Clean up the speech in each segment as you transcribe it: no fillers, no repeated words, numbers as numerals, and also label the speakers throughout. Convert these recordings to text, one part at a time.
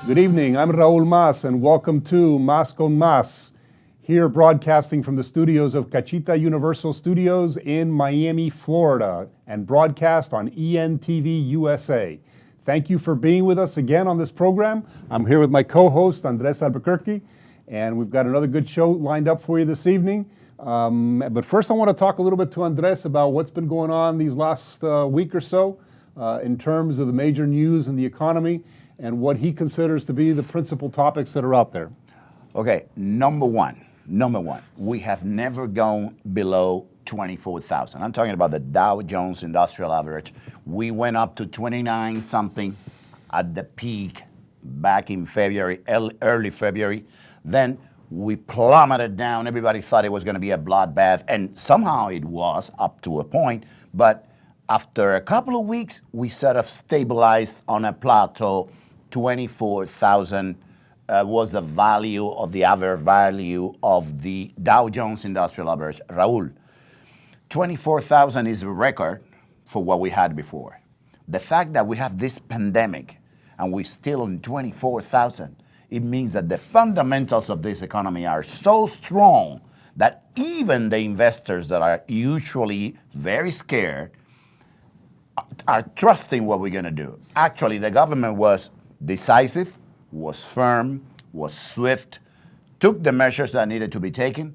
Speaker 1: Good evening, I'm Raúl Mas and welcome to MÁS CON MAS, here broadcasting from the studios of Cachita Universal Studios in Miami, Florida, and broadcast on ENTV USA. Thank you for being with us again on this program. I'm here with my co-host, Andres Albuquerque, and we've got another good show lined up for you this evening. But first I want to talk a little bit to Andres about what's been going on these last week or so in terms of the major news in the economy and what he considers to be the principal topics that are out there.
Speaker 2: Okay, number one, we have never gone below 24,000. I'm talking about the Dow Jones Industrial Average. We went up to 29 something at the peak back in February, early February. Then we plummeted down. Everybody thought it was going to be a bloodbath, and somehow it was up to a point. But after a couple of weeks, we sort of stabilized on a plateau. 24,000 was the value of the average value of the Dow Jones Industrial Average. Raúl, 24,000 is a record for what we had before. The fact that we have this pandemic and we're still on 24,000, it means that the fundamentals of this economy are so strong that even the investors that are usually very scared are trusting what we're going to do. Actually, the government was decisive, was firm, was swift, took the measures that needed to be taken.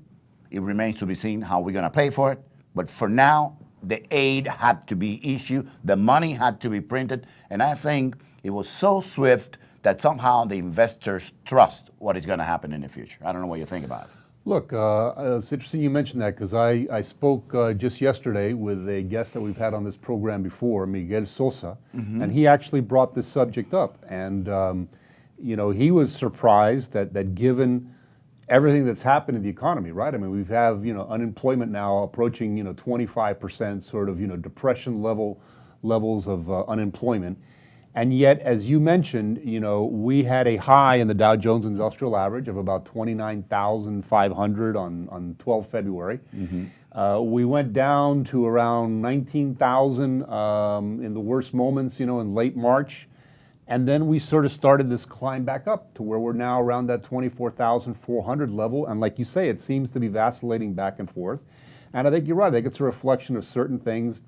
Speaker 2: It remains to be seen how we're going to pay for it. But for now, the aid had to be issued, the money had to be printed, and I think it was so swift that somehow the investors trust what is going to happen in the future. I don't know what you think about it.
Speaker 1: Look, it's interesting you mentioned that because I spoke just yesterday with a guest that we've had on this program before, Miguel Sosa, and he actually brought this subject up. And, you know, he was surprised that given everything that's happened in the economy, right? I mean, we have, you know, unemployment now approaching, you know, 25%, sort of, you know, depression levels of unemployment. And yet, as you mentioned, you know, we had a high in the Dow Jones Industrial Average of about 29,500 on 12 February. We went down to around 19,000 in the worst moments, you know, in late March. And then we sort of started this climb back up to where we're now around that 24,400 level. And like you say, it seems to be vacillating back and forth. And I think you're right. I think it's a reflection of certain things.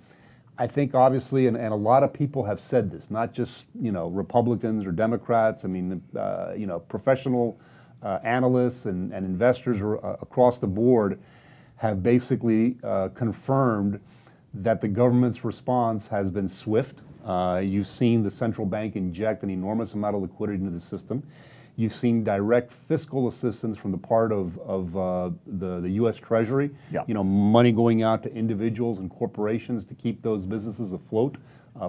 Speaker 1: I think obviously, and a lot of people have said this, not just, you know, Republicans or Democrats. I mean, you know, professional analysts and investors across the board have basically confirmed that the government's response has been swift. You've seen the central bank inject an enormous amount of liquidity into the system. You've seen direct fiscal assistance from the part of the U.S. Treasury. You know, money going out to individuals and corporations to keep those businesses afloat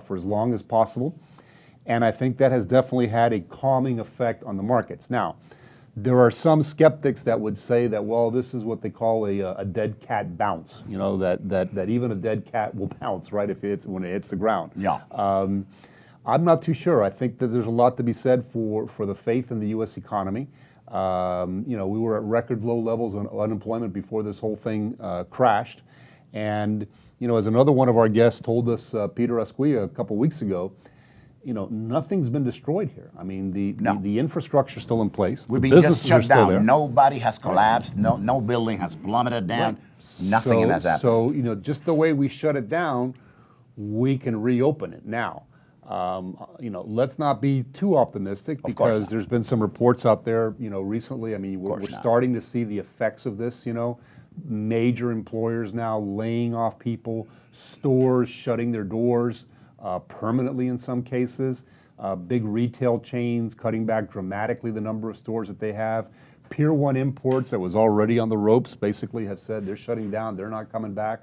Speaker 1: for as long as possible. And I think that has definitely had a calming effect on the markets. Now, there are some skeptics that would say that, well, this is what they call a dead cat bounce. You know, that even a dead cat will bounce, right, when it hits the ground. I'm not too sure. I think that there's a lot to be said for the faith in the U.S. economy. You know, we were at record low levels of unemployment before this whole thing crashed. And, you know, as another one of our guests told us, Peter Asquia, a couple weeks ago, you know, nothing's been destroyed here. I mean, the infrastructure's still in place.
Speaker 2: We've been just shut down. Nobody has collapsed. No building has plummeted down. Nothing has happened.
Speaker 1: So, you know, just the way we shut it down, we can reopen it now. You know, let's not be too optimistic because there's been some reports out there, you know, recently. I mean, we're starting to see the effects of this, you know, major employers now laying off people, stores shutting their doors permanently in some cases, big retail chains cutting back dramatically the number of stores that they have. Pier 1 imports that was already on the ropes basically have said they're shutting down, they're not coming back.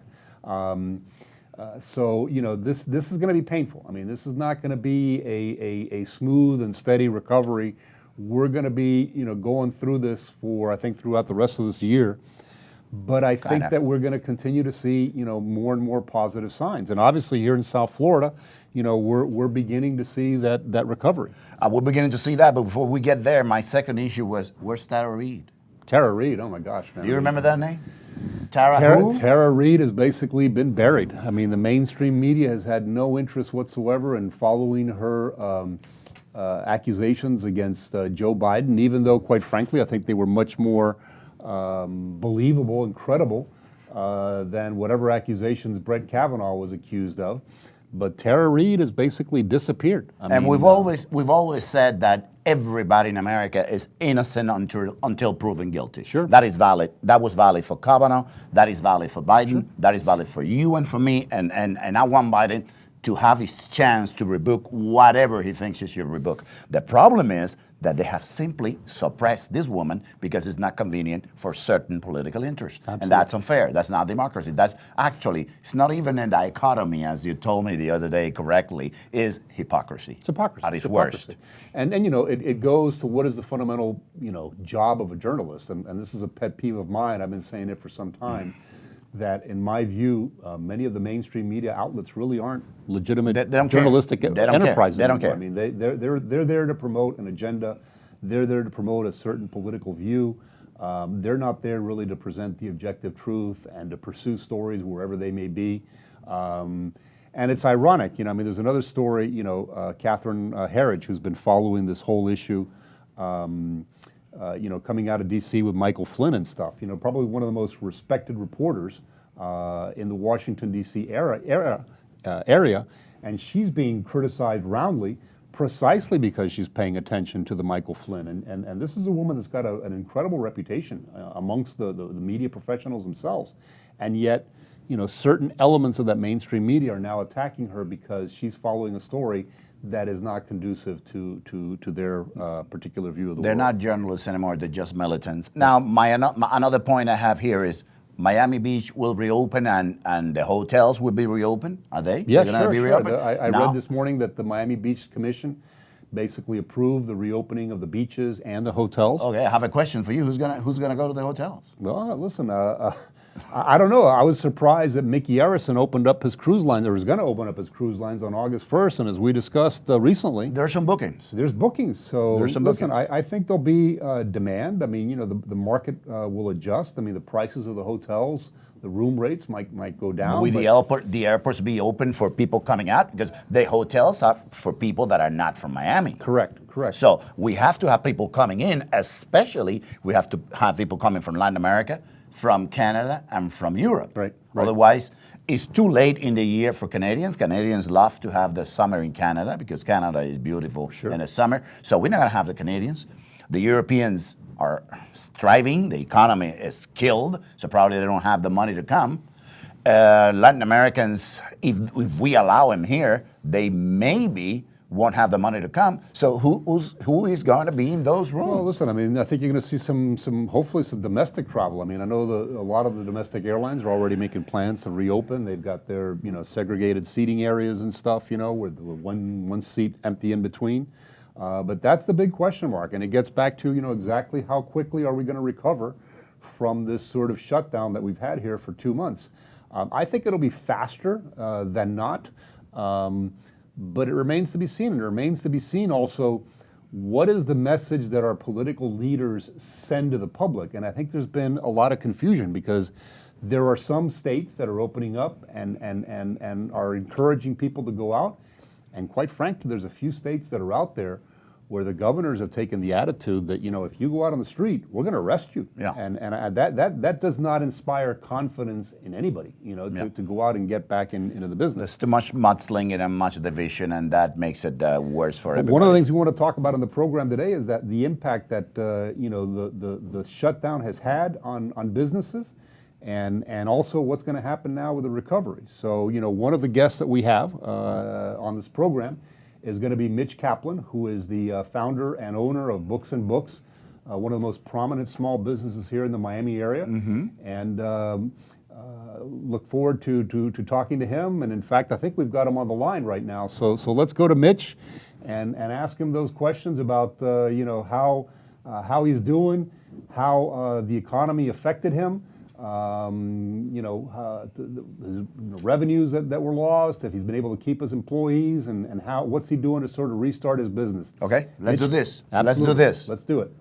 Speaker 1: So, you know, this is going to be painful. I mean, this is not going to be a smooth and steady recovery. We're going to be, you know, going through this for, I think, throughout the rest of this year. But I think that we're going to continue to see, you know, more and more positive signs. And obviously here in South Florida, you know, we're beginning to see that recovery.
Speaker 2: We're beginning to see that, but before we get there, my second issue was, where's Tara Reid?
Speaker 1: Tara Reid, oh my gosh, man.
Speaker 2: Do you remember that name? Tara
Speaker 1: Reid has basically been buried. I mean, the mainstream media has had no interest whatsoever in following her accusations against Joe Biden, even though, quite frankly, I think they were much more believable and credible than whatever accusations Brett Kavanaugh was accused of. But Tara Reade has basically disappeared.
Speaker 2: And we've always said that everybody in America is innocent until proven guilty.
Speaker 1: Sure.
Speaker 2: That is valid. That was valid for Kavanaugh. That is valid for Biden. Sure. That is valid for you and for me. And I want Biden to have his chance to rebuke whatever he thinks he should rebuke. The problem is that they have simply suppressed this woman because it's not convenient for certain political interests. Absolutely. And that's unfair. That's not democracy. That's actually, it's not even a dichotomy, as you told me the other day correctly, is hypocrisy.
Speaker 1: It's hypocrisy.
Speaker 2: At its worst.
Speaker 1: And you know, it goes to what is the fundamental, you know, job of a journalist. And this is a pet peeve of mine. I've been saying it for some time. That, in my view, many of the mainstream media outlets really aren't legitimate journalistic enterprises.
Speaker 2: They don't care.
Speaker 1: I mean, they're there to promote an agenda. They're there to promote a certain political view. They're not there really to present the objective truth and to pursue stories wherever they may be. And it's ironic, you know. I mean, there's another story, you know, Catherine Herridge, who's been following this whole issue. You know, coming out of D.C. with Michael Flynn and stuff, you know, probably one of the most respected reporters in the Washington, D.C. area, and she's being criticized roundly precisely because she's paying attention to the Michael Flynn. And this is a woman that's got an incredible reputation amongst the media professionals themselves. And yet, you know, certain elements of that mainstream media are now attacking her because she's following a story that is not conducive to their particular view of the world.
Speaker 2: They're not journalists anymore, they're just militants. Now, another point I have here is Miami Beach will reopen and the hotels will be reopened, are they?
Speaker 1: Yeah,
Speaker 2: They're
Speaker 1: sure.
Speaker 2: reopened?
Speaker 1: I read this morning that the Miami Beach Commission basically approved the reopening of the beaches and the hotels.
Speaker 2: Okay, I have a question for you. Who's gonna go to the hotels?
Speaker 1: Well, listen, I don't know. I was surprised that Mickey Arison opened up his cruise lines, or was going to open up his cruise lines on August 1st. And as we discussed recently,
Speaker 2: there's some bookings.
Speaker 1: There's bookings. So
Speaker 2: there's some
Speaker 1: listen,
Speaker 2: bookings.
Speaker 1: I think there'll be demand. I mean, you know, the market will adjust. I mean, the prices of the hotels, the room rates might go down.
Speaker 2: Will the airports be open for people coming out? Because the hotels are for people that are not from Miami.
Speaker 1: Correct.
Speaker 2: So we have to have people coming in, especially we have to have people coming from Latin America, from Canada, and from Europe.
Speaker 1: Right.
Speaker 2: Otherwise, it's too late in the year for Canadians. Canadians love to have the summer in Canada because Canada is beautiful in the summer. So we're not going to have the Canadians. The Europeans are striving. The economy is killed, so probably they don't have the money to come. Latin Americans, if we allow them here, they maybe won't have the money to come. So who is going to be in those rooms?
Speaker 1: Well, listen, I mean, I think you're going to see some hopefully some domestic travel. I mean, I know a lot of the domestic airlines are already making plans to reopen. They've got their, you know, segregated seating areas and stuff, you know, with one seat empty in between. But that's the big question mark, and it gets back to, you know, exactly how quickly are we going to recover from this sort of shutdown that we've had here for 2 months. I think it'll be faster than not. But it remains to be seen. And it remains to be seen also, what is the message that our political leaders send to the public? And I think there's been a lot of confusion because there are some states that are opening up and are encouraging people to go out. And quite frankly, there's a few states that are out there where the governors have taken the attitude that, you know, if you go out on the street, we're going to arrest you.
Speaker 2: Yeah.
Speaker 1: And that does not inspire confidence in anybody, you know, to go out and get back into the business.
Speaker 2: There's too much mudslinging and much division, and that makes it worse for everybody.
Speaker 1: One of the things we want to talk about in the program today is that the impact that, you know, the shutdown has had on businesses, and also what's going to happen now with the recovery. So, you know, one of the guests that we have on this program is going to be Mitch Kaplan, who is the founder and owner of Books and Books, one of the most prominent small businesses here in the Miami area.
Speaker 2: Mm-hmm.
Speaker 1: And look forward to talking to him. And in fact, I think we've got him on the line right now. So let's go to Mitch and ask him those questions about you know, how he's doing, how the economy affected him. You know, his revenues that were lost, if he's been able to keep his employees, and what's he doing to sort of restart his business.
Speaker 2: Okay, let's do this.
Speaker 1: Absolutely.
Speaker 2: Let's do this.
Speaker 1: Let's do it.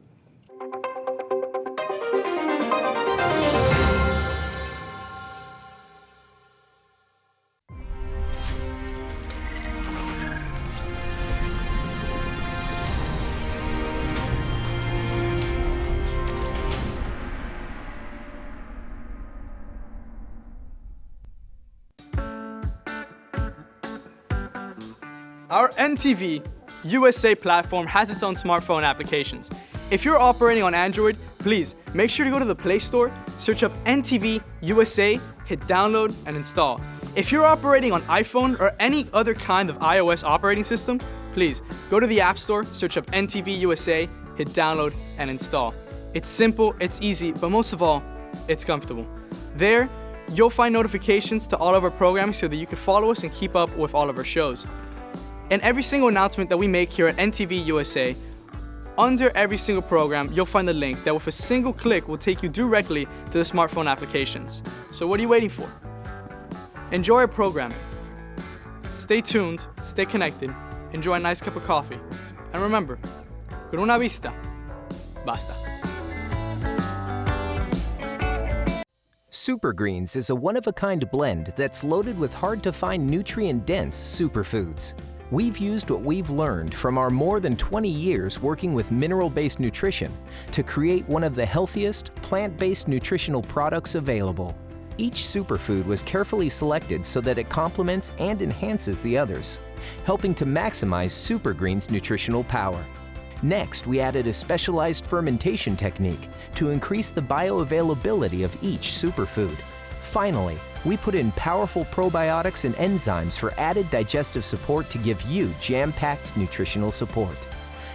Speaker 3: Our NTV USA platform has its own smartphone applications. If you're operating on Android, please make sure to go to the Play Store, search up NTV USA, hit download and install. If you're operating on iPhone or any other kind of iOS operating system, please go to the App Store, search up NTV USA, hit download and install. It's simple, it's easy, but most of all, it's comfortable. There, you'll find notifications to all of our programming so that you can follow us and keep up with all of our shows. And every single announcement that we make here at NTV USA, under every single program, you'll find a link that with a single click will take you directly to the smartphone applications. So what are you waiting for? Enjoy our programming. Stay tuned, stay connected, enjoy a nice cup of coffee. And remember, con una vista, basta.
Speaker 4: Super Greens is a one-of-a-kind blend that's loaded with hard-to-find nutrient-dense superfoods. We've used what we've learned from our more than 20 years working with mineral-based nutrition to create one of the healthiest, plant-based nutritional products available. Each superfood was carefully selected so that it complements and enhances the others, helping to maximize Super Greens' nutritional power. Next, we added a specialized fermentation technique to increase the bioavailability of each superfood. Finally, we put in powerful probiotics and enzymes for added digestive support to give you jam-packed nutritional support.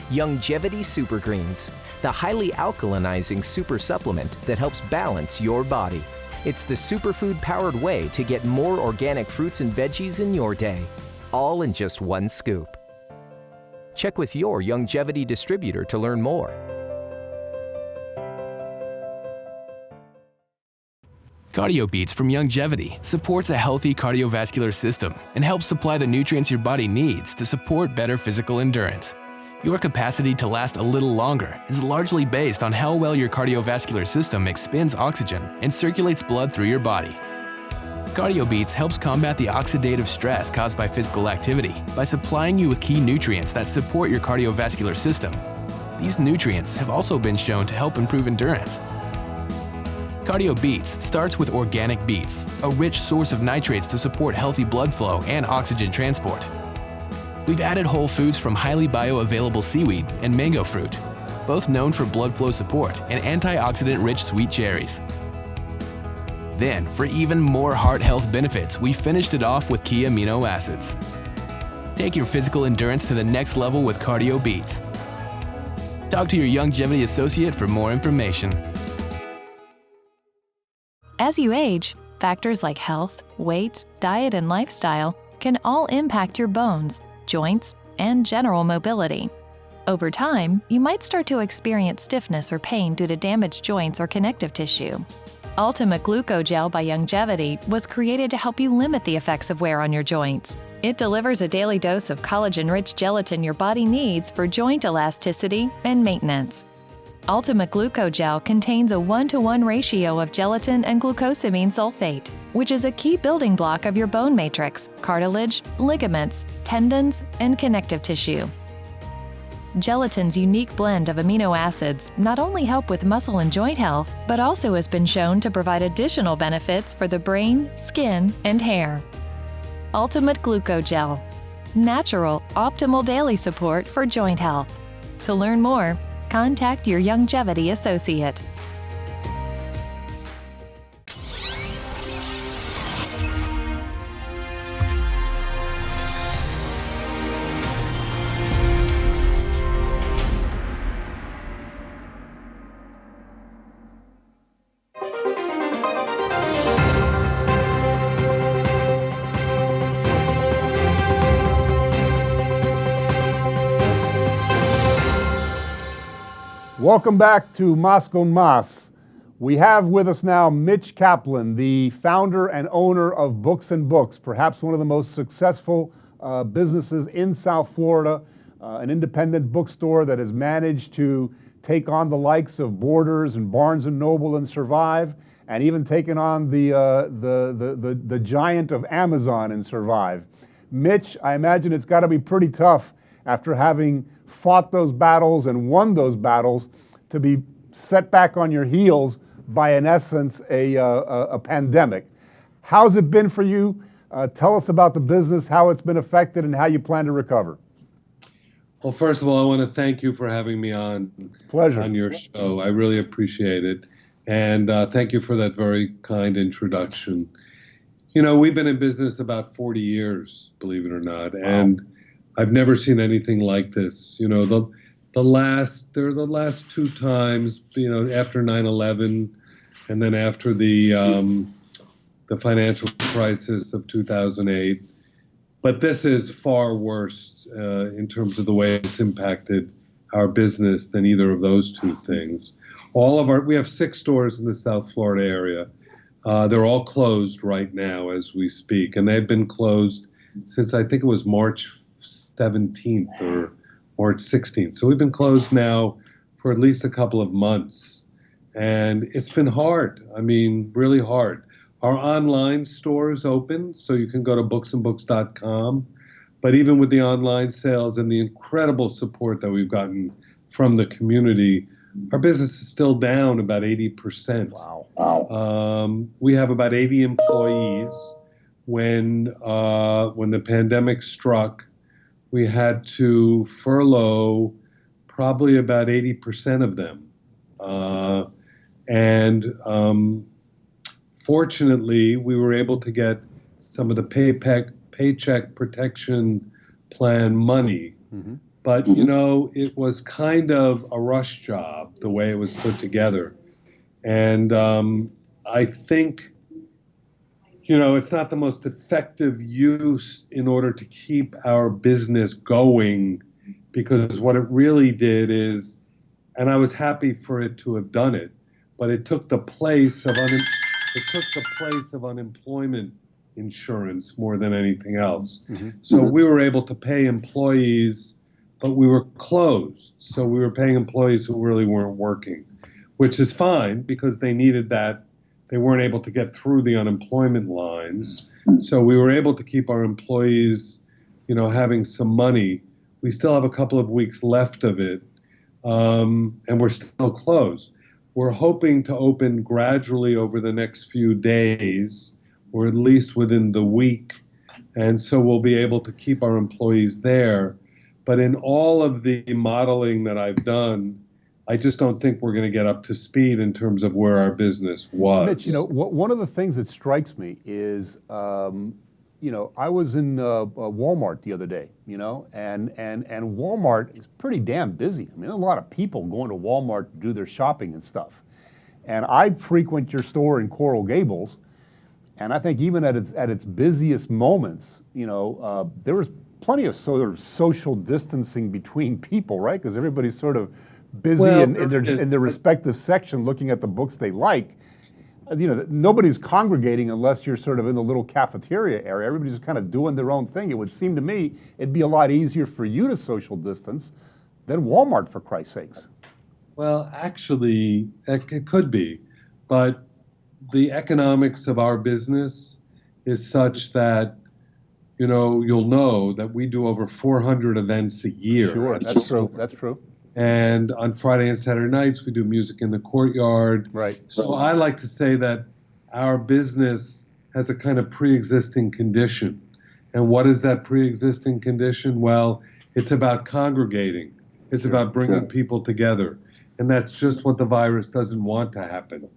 Speaker 4: Youngevity Super Greens, the highly alkalinizing super supplement that helps balance your body. It's the superfood-powered way to get more organic fruits and veggies in your day, all in just one scoop. Check with your Youngevity distributor to learn more.
Speaker 5: Cardio Beats from Youngevity supports a healthy cardiovascular system and helps supply the nutrients your body needs to support better physical endurance. Your capacity to last a little longer is largely based on how well your cardiovascular system expends oxygen and circulates blood through your body. Cardio Beats helps combat the oxidative stress caused by physical activity by supplying you with key nutrients that support your cardiovascular system. These nutrients have also been shown to help improve endurance. Cardio Beats starts with organic beets, a rich source of nitrates to support healthy blood flow and oxygen transport. We've added whole foods from highly bioavailable seaweed and mango fruit, both known for blood flow support, and antioxidant-rich sweet cherries. Then, for even more heart health benefits, we finished it off with key amino acids. Take your physical endurance to the next level with Cardio Beats. Talk to your Youngevity associate for more information.
Speaker 6: As you age, factors like health, weight, diet, and lifestyle can all impact your bones, joints, and general mobility. Over time, you might start to experience stiffness or pain due to damaged joints or connective tissue. Ultimate Glucogel by Youngevity was created to help you limit the effects of wear on your joints. It delivers a daily dose of collagen-rich gelatin your body needs for joint elasticity and maintenance. Ultimate Glucogel contains a 1-to-1 ratio of gelatin and glucosamine sulfate, which is a key building block of your bone matrix, cartilage, ligaments, tendons, and connective tissue. Gelatin's unique blend of amino acids not only help with muscle and joint health, but also has been shown to provide additional benefits for the brain, skin, and hair. Ultimate Glucogel. Natural, optimal daily support for joint health. To learn more, contact your Youngevity associate.
Speaker 1: Welcome back to MÁS CON MAS. We have with us now Mitch Kaplan, the founder and owner of Books and Books, perhaps one of the most successful businesses in South Florida, an independent bookstore that has managed to take on the likes of Borders and Barnes and Noble and survive, and even taken on the giant of Amazon and survive. Mitch, I imagine it's got to be pretty tough after having fought those battles and won those battles to be set back on your heels by, in essence, a pandemic. How's it been for you? Tell us about the business, how it's been affected, and how you plan to recover.
Speaker 7: Well, first of all, I want to thank you for having me on your show. I really appreciate it. And thank you for that very kind introduction. You know, we've been in business about 40 years, believe it or not, and I've never seen anything like this. You know, the last two times, you know, after 9/11 and then after the financial crisis of 2008. But this is far worse in terms of the way it's impacted our business than either of those two things. We have 6 stores in the South Florida area. They're all closed right now as we speak, and they've been closed since I think it was March 17th or March 16th. So we've been closed now for at least a couple of months, and it's been hard. I mean, really hard. Our online store is open, so you can go to booksandbooks.com. But even with the online sales and the incredible support that we've gotten from the community, our business is still down about 80%. Wow. We have about 80 employees. When the pandemic struck, we had to furlough probably about 80% of them. Fortunately, we were able to get some of the Paycheck Protection Plan money. Mm-hmm. But, you know, it was kind of a rush job, the way it was put together. And I think, you know, it's not the most effective use in order to keep our business going, because what it really did is, and I was happy for it to have done it, but it took the place of unemployment insurance more than anything else. Mm-hmm. So we were able to pay employees, but we were closed. So we were paying employees who really weren't working, which is fine because they needed that. They weren't able to get through the unemployment lines. So we were able to keep our employees, you know, having some money. We still have a couple of weeks left of it, and we're still closed. We're hoping to open gradually over the next few days, or at least within the week. And so we'll be able to keep our employees there. But in all of the modeling that I've done, I just don't think we're going to get up to speed in terms of where our business was.
Speaker 1: Mitch, you know, one of the things that strikes me is, you know, I was in Walmart the other day, you know, and Walmart is pretty damn busy. I mean, there's a lot of people going to Walmart to do their shopping and stuff. And I frequent your store in Coral Gables, and I think even at its busiest moments, you know, there was plenty of sort of social distancing between people, right? Because everybody's sort of busy in their respective section looking at the books they like. You know, nobody's congregating unless you're sort of in the little cafeteria area. Everybody's just kind of doing their own thing. It would seem to me it'd be a lot easier for you to social distance than Walmart, for Christ's sakes.
Speaker 7: Well, actually, it could be, but the economics of our business is such that, you know that we do over 400 events a year.
Speaker 1: Sure, that's true. That's true.
Speaker 7: And on Friday and Saturday nights, we do music in the courtyard.
Speaker 1: Right.
Speaker 7: So I like to say that our business has a kind of pre-existing condition. And what is that pre-existing condition? Well, it's about congregating. It's about bringing people together. And that's just what the virus doesn't want to happen.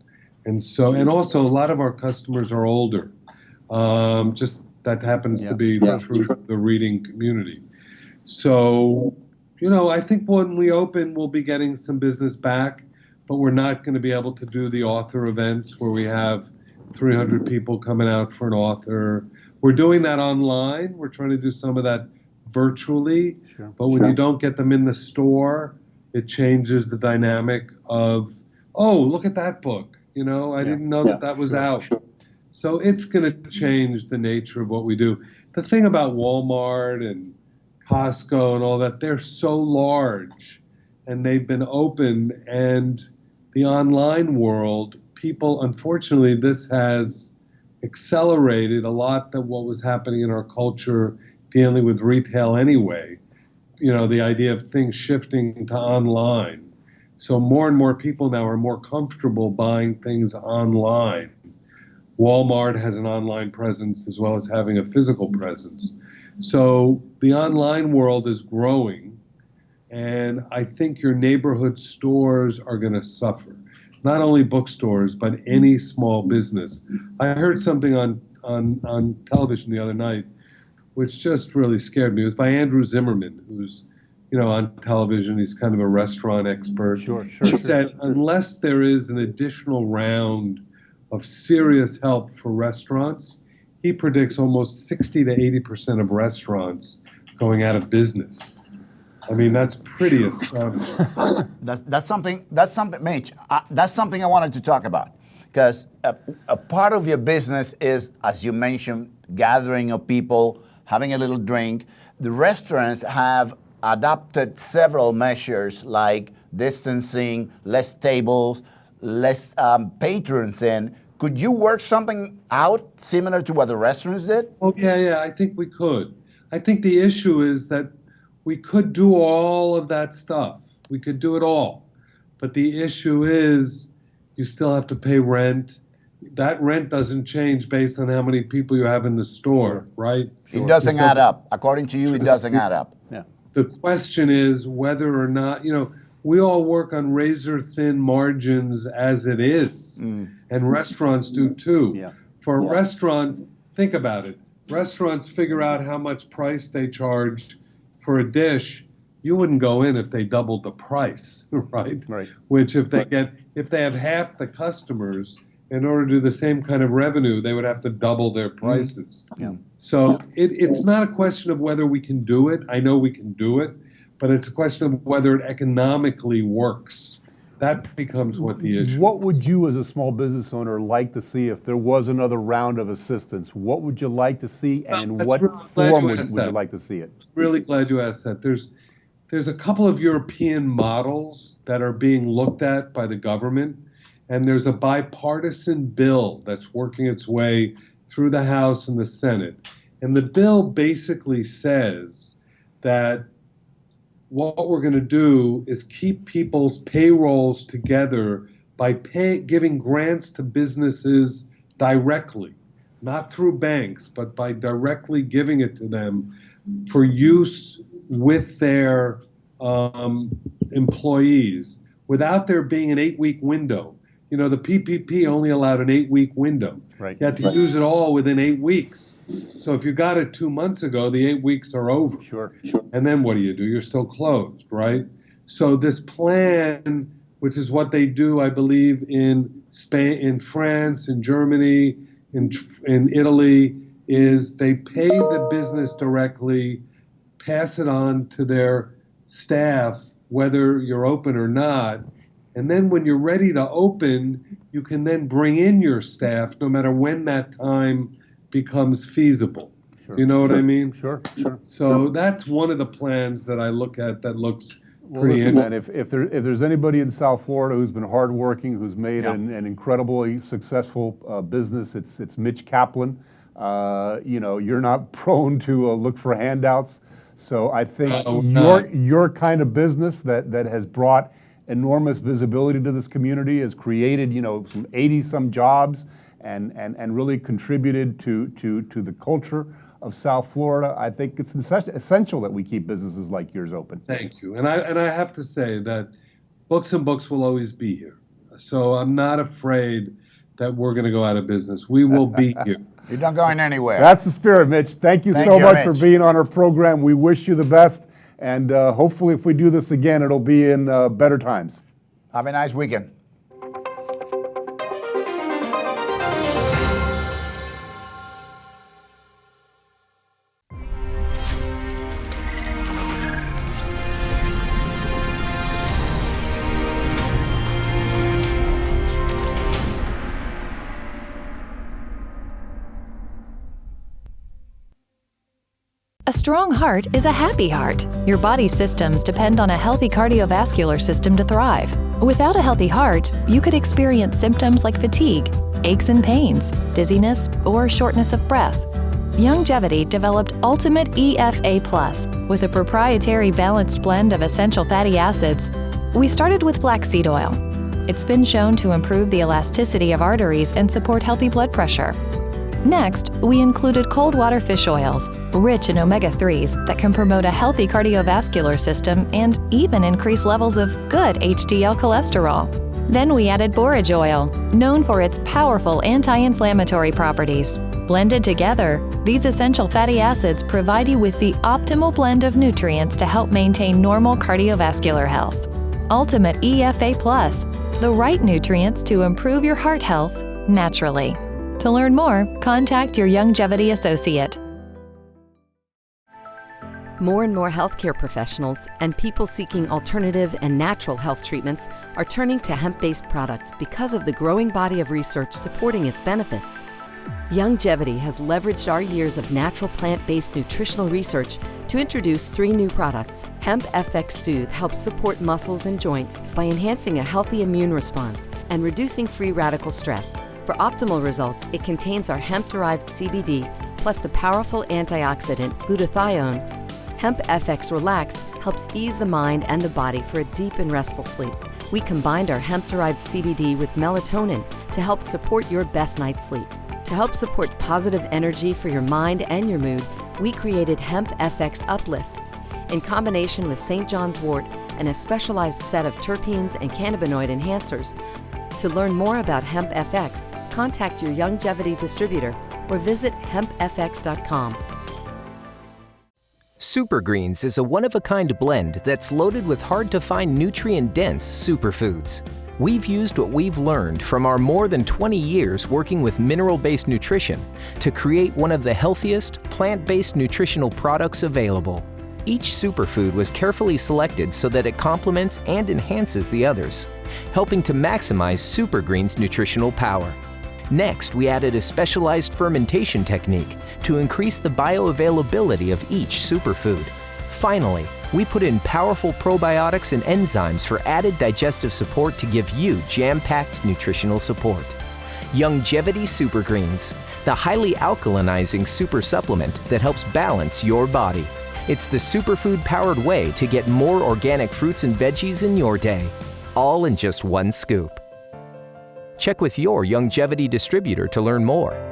Speaker 7: And so, and also a lot of our customers are older. Just that happens to be the truth of the reading community. So, you know, I think when we open, we'll be getting some business back, but we're not going to be able to do the author events where we have 300 people coming out for an author. We're doing that online. We're trying to do some of that virtually, but when you don't get them in the store, it changes the dynamic of, oh, look at that book. You know, I didn't know that was out. So it's going to change the nature of what we do. The thing about Walmart and Costco and all that, they're so large and they've been open, and the online world, people, unfortunately, this has accelerated a lot of what was happening in our culture dealing with retail anyway. You know, the idea of things shifting to online. So more and more people now are more comfortable buying things online. Walmart has an online presence as well as having a physical presence. So the online world is growing, and I think your neighborhood stores are going to suffer. Not only bookstores, but any small business. I heard something on television the other night, which just really scared me. It was by Andrew Zimerman, who's, on television. He's kind of a restaurant expert. He said, unless there is an additional round of serious help for restaurants, he predicts almost 60 to 80% of restaurants going out of business. I mean, that's pretty astounding.
Speaker 2: That's something, Mitch, that's something I wanted to talk about. Because a part of your business is, as you mentioned, gathering of people, having a little drink. The restaurants have adopted several measures like distancing, less tables, less patrons in. Could you work something out similar to what the restaurants did?
Speaker 7: Oh, yeah, I think we could. I think the issue is that we could do all of that stuff. We could do it all. But the issue is you still have to pay rent. That rent doesn't change based on how many people you have in the store, right?
Speaker 2: It doesn't add up. According to you, it doesn't add up.
Speaker 1: Yeah.
Speaker 7: The question is whether or not, we all work on razor-thin margins as it is, and restaurants do too.
Speaker 1: Yeah.
Speaker 7: For a restaurant, think about it. Restaurants figure out how much price they charge for a dish. You wouldn't go in if they doubled the price, right?
Speaker 1: Right.
Speaker 7: Which if they have half the customers, in order to do the same kind of revenue, they would have to double their prices.
Speaker 1: Yeah.
Speaker 7: So it's not a question of whether we can do it. I know we can do it, but it's a question of whether it economically works. That becomes what the issue is.
Speaker 1: What would you as a small business owner like to see if there was another round of assistance? What would you like to see, and in what form would you like to see it?
Speaker 7: Really glad you asked that. There's a couple of European models that are being looked at by the government, and there's a bipartisan bill that's working its way through the House and the Senate. And the bill basically says that what we're going to do is keep people's payrolls together by giving grants to businesses directly, not through banks, but by directly giving it to them for use with their employees, without there being an 8-week window. The PPP only allowed an 8-week window.
Speaker 1: Right.
Speaker 7: You had to use it all within 8 weeks. So if you got it 2 months ago, the 8 weeks are over.
Speaker 1: Sure.
Speaker 7: And then what do? You're still closed, right? So this plan, which is what they do, I believe, in Spain, in France, in Germany, in Italy, is they pay the business directly, pass it on to their staff, whether you're open or not. And then when you're ready to open, you can then bring in your staff no matter when that time becomes feasible.
Speaker 1: Sure.
Speaker 7: You know what I mean?
Speaker 1: Sure.
Speaker 7: So that's one of the plans that I look at that looks pretty
Speaker 1: Listen, man,
Speaker 7: interesting.
Speaker 1: if there's anybody in South Florida who's been hardworking, who's made an incredibly successful business, it's Mitch Kaplan. You're not prone to look for handouts. So I think your kind of business that has brought enormous visibility to this community, has created some 80-some jobs, and really contributed to the culture of South Florida. I think it's essential that we keep businesses like yours open.
Speaker 7: Thank you. And I have to say that Books and Books will always be here. So I'm not afraid that we're going to go out of business. We will be here.
Speaker 2: You're not going anywhere.
Speaker 1: That's the spirit, Mitch. Thank you so much for being on our program. We wish you the best. And hopefully if we do this again, it'll be in better times.
Speaker 2: Have a nice weekend.
Speaker 6: A strong heart is a happy heart. Your body's systems depend on a healthy cardiovascular system to thrive. Without a healthy heart, you could experience symptoms like fatigue, aches and pains, dizziness, or shortness of breath. Youngevity developed Ultimate EFA Plus with a proprietary balanced blend of essential fatty acids. We started with flaxseed oil. It's been shown to improve the elasticity of arteries and support healthy blood pressure. Next, we included cold water fish oils, rich in omega-3s that can promote a healthy cardiovascular system and even increase levels of good HDL cholesterol. Then we added borage oil, known for its powerful anti-inflammatory properties. Blended together, these essential fatty acids provide you with the optimal blend of nutrients to help maintain normal cardiovascular health. Ultimate EFA+, the right nutrients to improve your heart health naturally. To learn more, contact your Youngevity associate.
Speaker 8: More and more healthcare professionals and people seeking alternative and natural health treatments are turning to hemp-based products because of the growing body of research supporting its benefits. Youngevity has leveraged our years of natural plant-based nutritional research to introduce 3 new products. Hemp FX Soothe helps support muscles and joints by enhancing a healthy immune response and reducing free radical stress. For optimal results, it contains our hemp-derived CBD plus the powerful antioxidant glutathione. Hemp FX Relax helps ease the mind and the body for a deep and restful sleep. We combined our hemp-derived CBD with melatonin to help support your best night's sleep. To help support positive energy for your mind and your mood, we created Hemp FX Uplift. In combination with St. John's wort and a specialized set of terpenes and cannabinoid enhancers. To learn more about Hemp FX, contact your Youngevity distributor or visit hempfx.com.
Speaker 4: Super Greens is a one-of-a-kind blend that's loaded with hard-to-find nutrient-dense superfoods. We've used what we've learned from our more than 20 years working with mineral-based nutrition to create one of the healthiest, plant-based nutritional products available. Each superfood was carefully selected so that it complements and enhances the others, helping to maximize Super Green's nutritional power. Next, we added a specialized fermentation technique to increase the bioavailability of each superfood. Finally, we put in powerful probiotics and enzymes for added digestive support to give you jam-packed nutritional support. Youngevity Super Greens, the highly alkalinizing super supplement that helps balance your body. It's the superfood-powered way to get more organic fruits and veggies in your day, all in just one scoop. Check with your Youngevity distributor to learn more.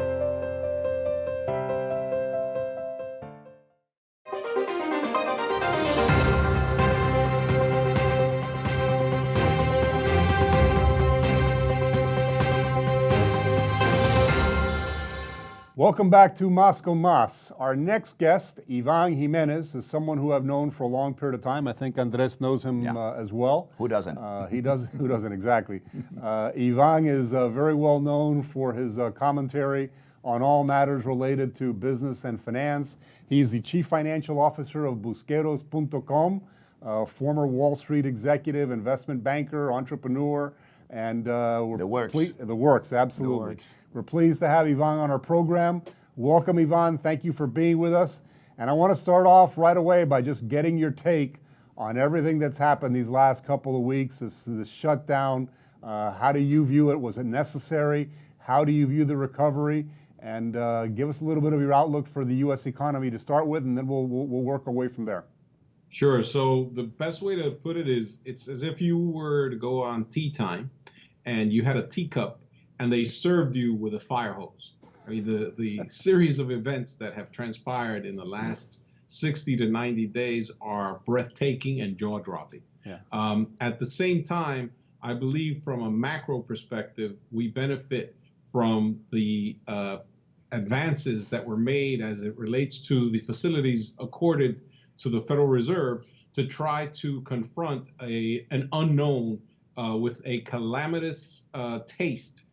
Speaker 1: Welcome back to MÁS CON MAS. Our next guest, Ivan Jimenez, is someone who I've known for a long period of time. I think Andres knows him as well.
Speaker 2: Who doesn't?
Speaker 1: He does. Who doesn't, exactly. Ivan is very well known for his commentary on all matters related to business and finance. He's the Chief Financial Officer of Busqueros.com, former Wall Street executive, investment banker, entrepreneur, and
Speaker 2: The works,
Speaker 1: absolutely.
Speaker 2: The works.
Speaker 1: We're pleased to have Ivan on our program. Welcome, Ivan. Thank you for being with us. And I want to start off right away by just getting your take on everything that's happened these last couple of weeks, this shutdown. How do you view it? Was it necessary? How do you view the recovery? And give us a little bit of your outlook for the U.S. economy to start with, and then we'll work our way from there.
Speaker 9: Sure. So the best way to put it is it's as if you were to go on tea time and you had a teacup and they served you with a fire hose. I mean, the series of events that have transpired in the last 60 to 90 days are breathtaking and jaw-dropping.
Speaker 1: Yeah.
Speaker 9: At the same time, I believe from a macro perspective, we benefit from the advances that were made as it relates to the facilities accorded to the Federal Reserve to try to confront an unknown with a calamitous taste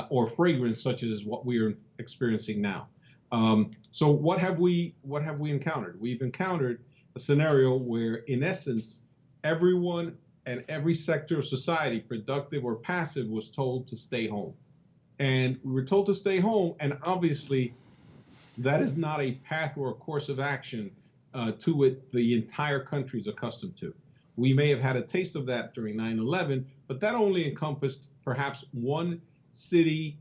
Speaker 9: or fragrance such as what we are experiencing now. So what have we encountered? We've encountered a scenario where, in essence, everyone and every sector of society, productive or passive, was told to stay home. And we were told to stay home, and obviously that is not a path or a course of action to what the entire country is accustomed to. We may have had a taste of that during 9/11, but that only encompassed perhaps one city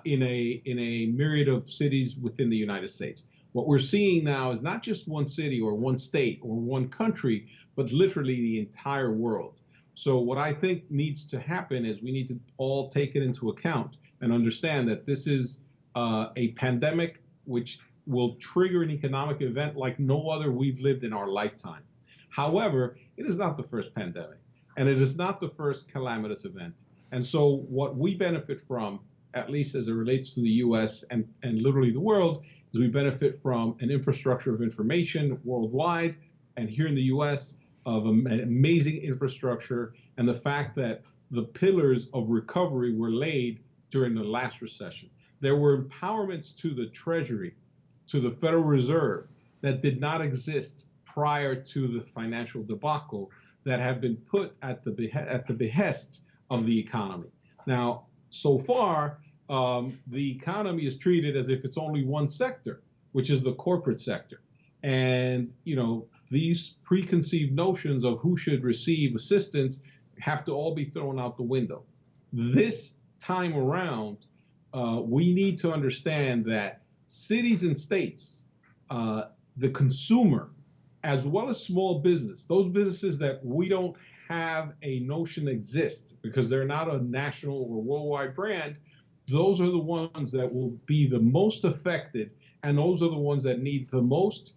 Speaker 9: in a myriad of cities within the United States. What we're seeing now is not just one city or one state or one country, but literally the entire world. So what I think needs to happen is we need to all take it into account and understand that this is a pandemic which will trigger an economic event like no other we've lived in our lifetime. However, it is not the first pandemic, and it is not the first calamitous event. And so what we benefit from, at least as it relates to the US and literally the world, is we benefit from an infrastructure of information worldwide, and here in the US, of an amazing infrastructure, and the fact that the pillars of recovery were laid during the last recession. There were empowerments to the Treasury, to the Federal Reserve, that did not exist prior to the financial debacle, that have been put at the behest of the economy. Now, so far, the economy is treated as if it's only one sector, which is the corporate sector. And, these preconceived notions of who should receive assistance have to all be thrown out the window. This time around, we need to understand that cities and states, the consumer, as well as small business, those businesses that we don't have a notion exist because they're not a national or worldwide brand, those are the ones that will be the most affected, and those are the ones that need the most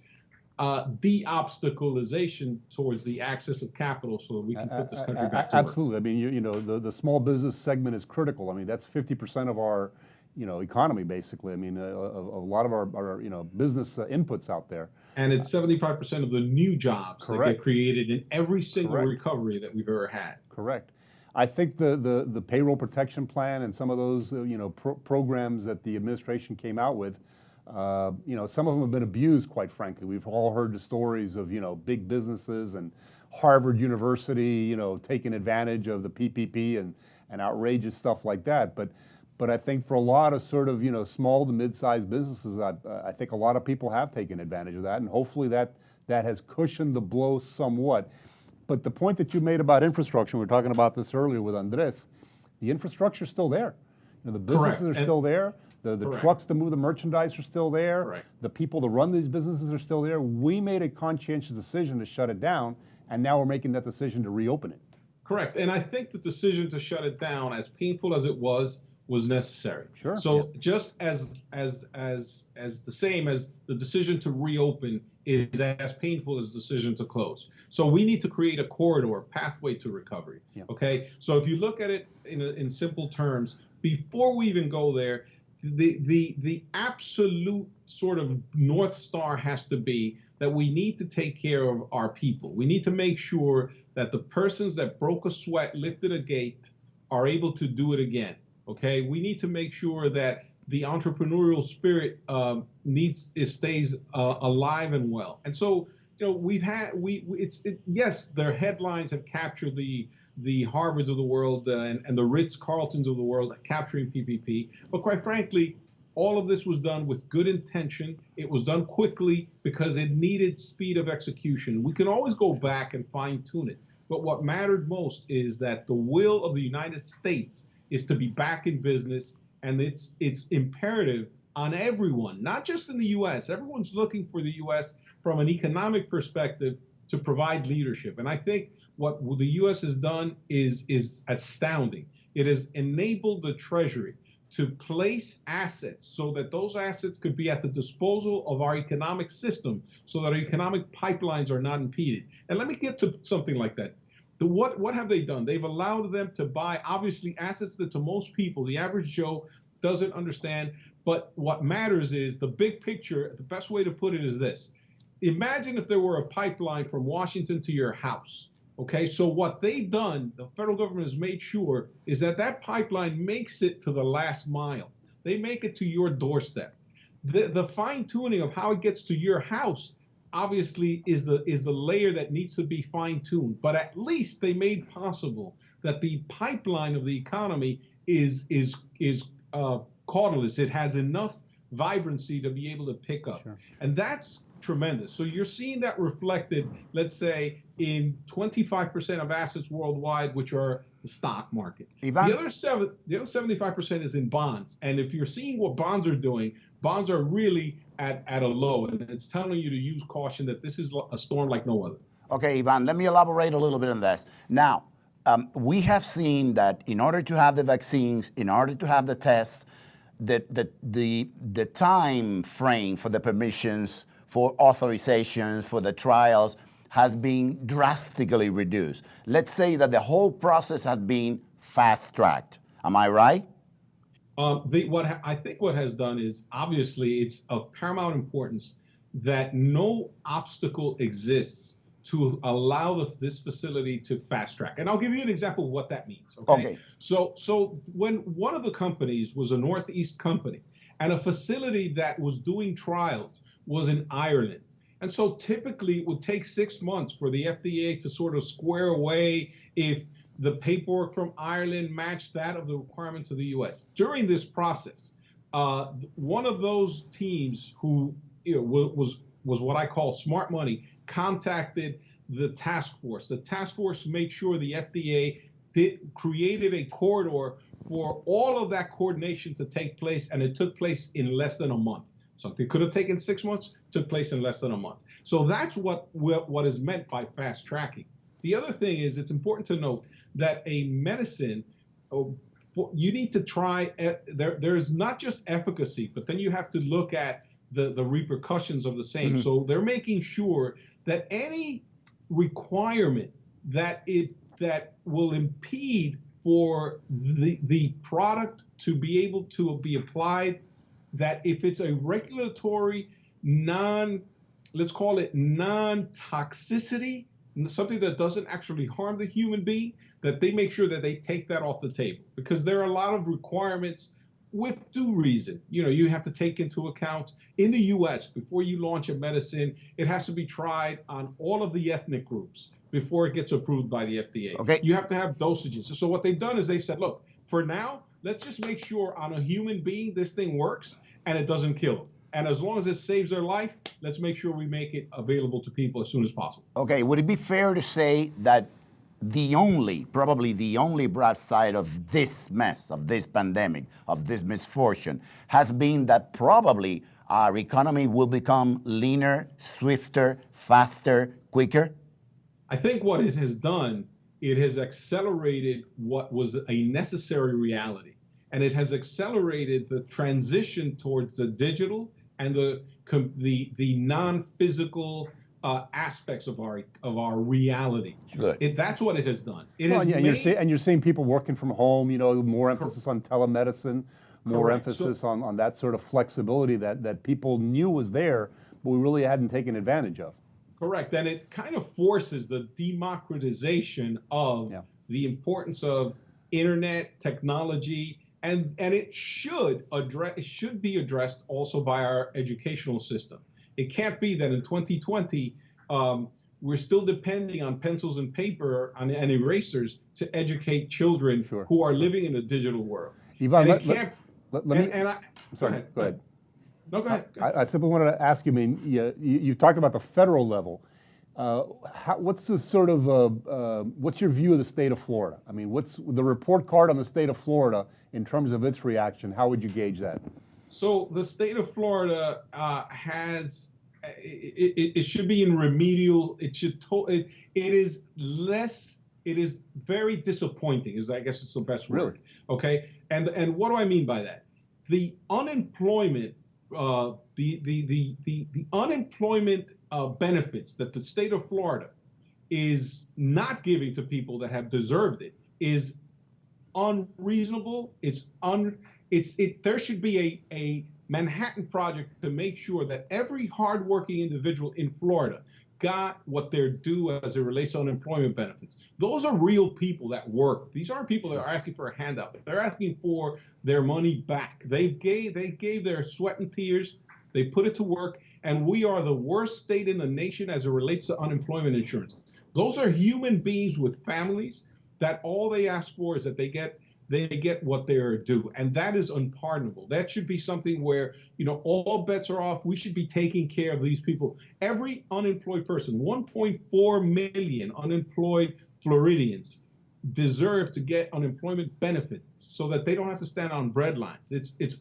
Speaker 9: de-obstacleization towards the access of capital so that we can put this country back to work.
Speaker 1: Absolutely. I mean, the small business segment is critical. I mean, that's 50% of our, economy, basically. I mean, a lot of our business inputs out there.
Speaker 9: And it's 75% of the new jobs that get created in every single
Speaker 1: Correct.
Speaker 9: Recovery that we've ever had.
Speaker 1: Correct. I think the payroll protection plan and some of those, programs that the administration came out with, some of them have been abused, quite frankly. We've all heard the stories of, big businesses and Harvard University, taking advantage of the PPP and outrageous stuff like that. But I think for a lot of sort of, small to mid-sized businesses, I think a lot of people have taken advantage of that, and hopefully that has cushioned the blow somewhat. But the point that you made about infrastructure, we were talking about this earlier with Andres, the infrastructure is still there. The businesses are still there. The trucks to move the merchandise are still there.
Speaker 9: Correct.
Speaker 1: The people that run these businesses are still there. We made a conscientious decision to shut it down, and now we're making that decision to reopen it.
Speaker 9: Correct. And I think the decision to shut it down, as painful as it was necessary.
Speaker 1: Sure.
Speaker 9: So just as the same as the decision to reopen is as painful as the decision to close. So we need to create a corridor, pathway to recovery.
Speaker 1: Yeah.
Speaker 9: Okay. So if you look at it in simple terms, before we even go there, the absolute sort of North Star has to be that we need to take care of our people. We need to make sure that the persons that broke a sweat, lifted a gate, are able to do it again. Okay, we need to make sure that the entrepreneurial spirit stays alive and well. And so, yes, their headlines have captured the Harvards of the world and the Ritz-Carltons of the world capturing PPP. But quite frankly, all of this was done with good intention. It was done quickly because it needed speed of execution. We can always go back and fine tune it. But what mattered most is that the will of the United States is to be back in business, and it's imperative on everyone, not just in the U.S. Everyone's looking for the U.S. from an economic perspective to provide leadership. And I think what the U.S. has done is astounding. It has enabled the Treasury to place assets so that those assets could be at the disposal of our economic system so that our economic pipelines are not impeded. And let me get to something like that. What have they done? They've allowed them to buy, obviously, assets that to most people, the average Joe, doesn't understand. But what matters is the big picture. The best way to put it is this. Imagine if there were a pipeline from Washington to your house. Okay, so what they've done, the federal government has made sure, is that pipeline makes it to the last mile. They make it to your doorstep. The fine-tuning of how it gets to your house obviously is the layer that needs to be fine-tuned, but at least they made possible that the pipeline of the economy is cautelous. It has enough vibrancy to be able to pick up. Sure. And that's tremendous. So you're seeing that reflected, let's say, in 25% of assets worldwide, which are the stock market.
Speaker 2: Ivan?
Speaker 9: The other 75% is in bonds. And if you're seeing what bonds are doing, bonds are really at a low, and it's telling you to use caution, that this is a storm like no other.
Speaker 2: Okay, Ivan, let me elaborate a little bit on this. Now, we have seen that in order to have the vaccines, in order to have the tests, the time frame for the permissions, for authorizations, for the trials has been drastically reduced. Let's say that the whole process has been fast-tracked. Am I right?
Speaker 9: I think what has done is, obviously it's of paramount importance that no obstacle exists to allow this facility to fast track. And I'll give you an example of what that means. Okay. So when one of the companies was a Northeast company, and a facility that was doing trials was in Ireland. And so typically it would take 6 months for the FDA to sort of square away if the paperwork from Ireland matched that of the requirements of the US. During this process, one of those teams who was what I call smart money, contacted the task force. The task force made sure the FDA created a corridor for all of that coordination to take place, and it took place in less than a month. Something could have taken 6 months, took place in less than a month. So that's what is meant by fast tracking. The other thing is, it's important to note that a medicine, you need to try, there's not just efficacy, but then you have to look at the repercussions of the same. So they're making sure that any requirement that will impede for the product to be able to be applied, that if it's a regulatory let's call it non-toxicity, something that doesn't actually harm the human being, that they make sure that they take that off the table. Because there are a lot of requirements with due reason. You have to take into account, in the US, before you launch a medicine, it has to be tried on all of the ethnic groups before it gets approved by the FDA.
Speaker 2: Okay.
Speaker 9: You have to have dosages. So what they've done is they've said, look, for now, let's just make sure on a human being this thing works and it doesn't kill them. And as long as it saves their life, let's make sure we make it available to people as soon as possible.
Speaker 2: Okay, would it be fair to say that probably the only bright side of this mess, of this pandemic, of this misfortune, has been that probably our economy will become leaner, swifter, faster, quicker?
Speaker 9: I think what it has done, it has accelerated what was a necessary reality. And it has accelerated the transition towards the digital and the non-physical aspects of our reality.
Speaker 2: Good.
Speaker 9: That's what it has done.
Speaker 1: You're seeing people working from home. More emphasis on telemedicine, more emphasis on that sort of flexibility that people knew was there, but we really hadn't taken advantage of.
Speaker 9: Correct, and it kind of forces the democratization of the importance of internet technology. And it should be addressed also by our educational system. It can't be that in 2020 we're still depending on pencils and paper and erasers to educate children who are living in a digital world.
Speaker 1: Ivan,
Speaker 9: Go ahead. No, go ahead.
Speaker 1: I simply wanted to ask you. You talked about the federal level. What's the sort of what's your view of the state of Florida? What's the report card on the state of Florida in terms of its reaction? How would you gauge that?
Speaker 9: So the state of Florida has it should be in remedial. It is very disappointing. I guess it's the best word.
Speaker 1: Really?
Speaker 9: Okay. And what do I mean by that? The unemployment. The unemployment benefits that the state of Florida is not giving to people that have deserved it is unreasonable. There should be a Manhattan Project to make sure that every hardworking individual in Florida got what they're due as it relates to unemployment benefits. Those are real people that work. These aren't people that are asking for a handout. They're asking for their money back. They gave their sweat and tears. They put it to work, and we are the worst state in the nation as it relates to unemployment insurance. Those are human beings with families that all they ask for is that they get what they are due, and that is unpardonable. That should be something where, all bets are off. We should be taking care of these people. Every unemployed person, 1.4 million unemployed Floridians, deserve to get unemployment benefits so that they don't have to stand on bread lines. It's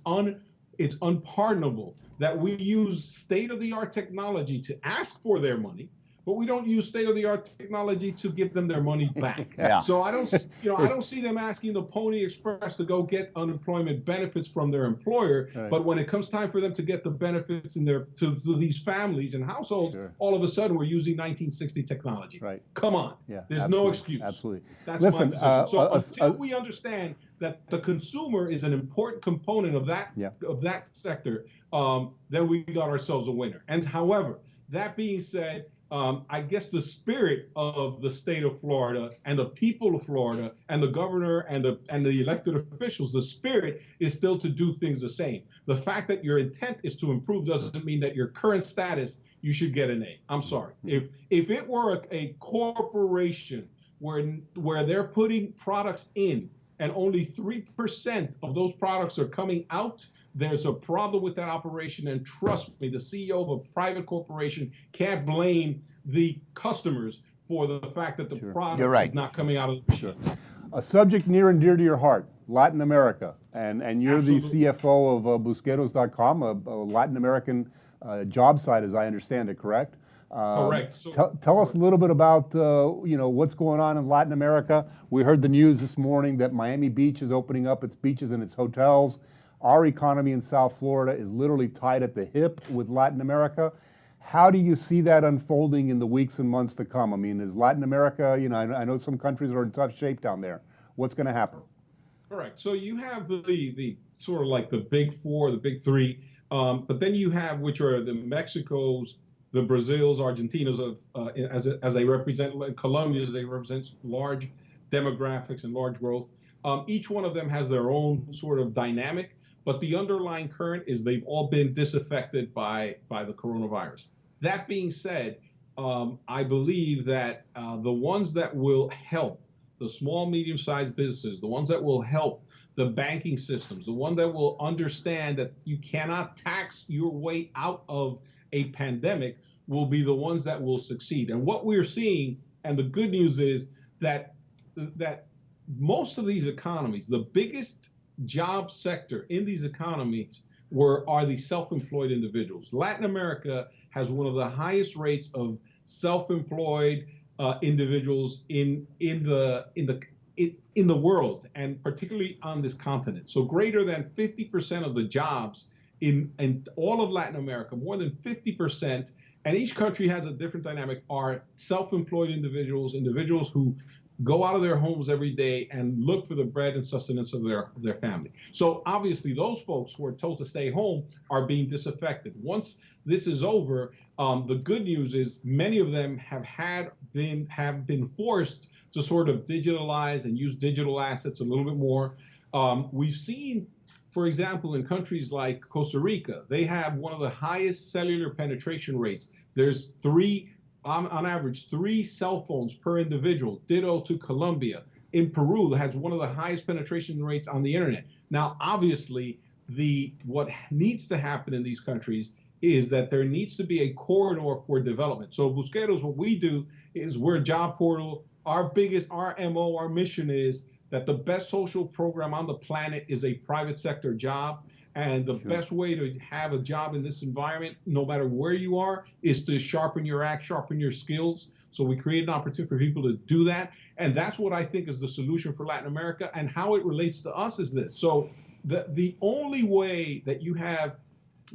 Speaker 9: unpardonable that we use state-of-the-art technology to ask for their money, but we don't use state-of-the-art technology to give them their money back.
Speaker 2: Yeah.
Speaker 9: So I don't see them asking the Pony Express to go get unemployment benefits from their employer.
Speaker 1: Right.
Speaker 9: But when it comes time for them to get the benefits in to these families and households,
Speaker 1: Sure.
Speaker 9: all of a sudden we're using 1960 technology.
Speaker 1: Right.
Speaker 9: Come on.
Speaker 1: Yeah,
Speaker 9: There's
Speaker 1: absolutely.
Speaker 9: no excuse.
Speaker 1: Absolutely.
Speaker 9: That's
Speaker 1: Listen,
Speaker 9: my position. So until we understand that the consumer is an important component of that sector, then we got ourselves a winner. And however, that being said, I guess the spirit of the state of Florida and the people of Florida and the governor and the elected officials, the spirit is still to do things the same. The fact that your intent is to improve doesn't mean that your current status, you should get an A. I'm sorry. If it were a corporation where they're putting products in and only 3% of those products are coming out, there's a problem with that operation. And trust me, the CEO of a private corporation can't blame the customers for the fact that the product is not coming out of the machine.
Speaker 1: A subject near and dear to your heart, Latin America. And you're
Speaker 9: Absolutely.
Speaker 1: the CFO of Busqueros.com, a Latin American job site, as I understand it, correct?
Speaker 9: Correct.
Speaker 1: Tell us a little bit about what's going on in Latin America. We heard the news this morning that Miami Beach is opening up its beaches and its hotels. Our economy in South Florida is literally tied at the hip with Latin America. How do you see that unfolding in the weeks and months to come? I mean, is Latin America, I know some countries are in tough shape down there. What's going to happen?
Speaker 9: Correct. So you have the sort of like the big four, the big three, but then you have, which are the Mexicos, the Brazils, Argentinas, as they represent, Colombia's, they represent large demographics and large growth. Each one of them has their own sort of dynamic, but the underlying current is they've all been disaffected by the coronavirus. That being said, I believe that the ones that will help the small, medium-sized businesses, the ones that will help the banking systems, the one that will understand that you cannot tax your way out of a pandemic, will be the ones that will succeed. And what we're seeing, and the good news is that most of these economies, the biggest job sector in these economies are the self-employed individuals. Latin America has one of the highest rates of self-employed individuals in the world, and particularly on this continent. So greater than 50% of the jobs in all of Latin America, more than 50%, and each country has a different dynamic, are self-employed individuals who go out of their homes every day and look for the bread and sustenance of their family. So obviously those folks who are told to stay home are being disaffected. Once this is over, the good news is many of them have been forced to sort of digitalize and use digital assets a little bit more. We've seen, for example, in countries like Costa Rica, they have one of the highest cellular penetration rates. There's on average, 3 cell phones per individual. Ditto to Colombia. In Peru, has one of the highest penetration rates on the internet. Now, obviously, what needs to happen in these countries is that there needs to be a corridor for development. So Busqueros, what we do is we're a job portal. Our MO, our mission is that the best social program on the planet is a private sector job. And the best way to have a job in this environment, no matter where you are, is to sharpen your act, sharpen your skills. So we create an opportunity for people to do that. And that's what I think is the solution for Latin America. And how it relates to us is this. So the only way that you have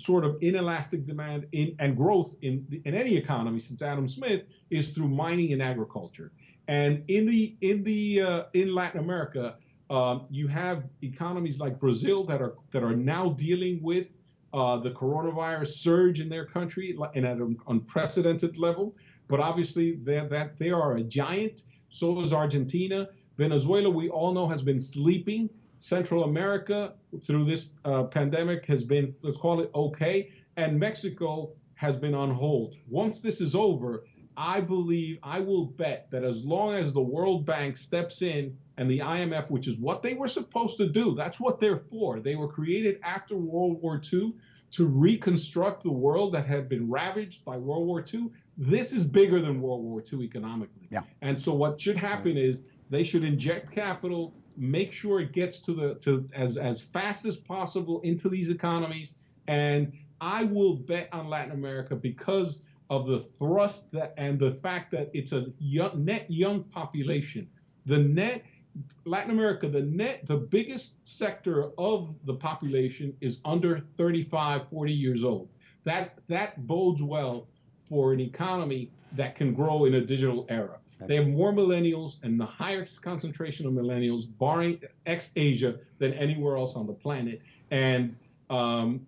Speaker 9: sort of inelastic demand and growth in any economy since Adam Smith is through mining and agriculture. And in Latin America, you have economies like Brazil that are now dealing with the coronavirus surge in their country and at an unprecedented level. But obviously, they are a giant. So is Argentina. Venezuela, we all know, has been sleeping. Central America, through this pandemic, has been, let's call it, okay. And Mexico has been on hold. Once this is over, I will bet that as long as the World Bank steps in and the IMF, which is what they were supposed to do, that's what they're for. They were created after World War II to reconstruct the world that had been ravaged by World War II. This is bigger than World War II economically.
Speaker 2: Yeah.
Speaker 9: And so what should happen is they should inject capital, make sure it gets to as fast as possible into these economies. And I will bet on Latin America because of the thrust that and the fact that it's a net young population. Latin America, the biggest sector of the population is under 35, 40 years old. That bodes well for an economy that can grow in a digital era. They have more millennials and the highest concentration of millennials, barring ex-Asia, than anywhere else on the planet. And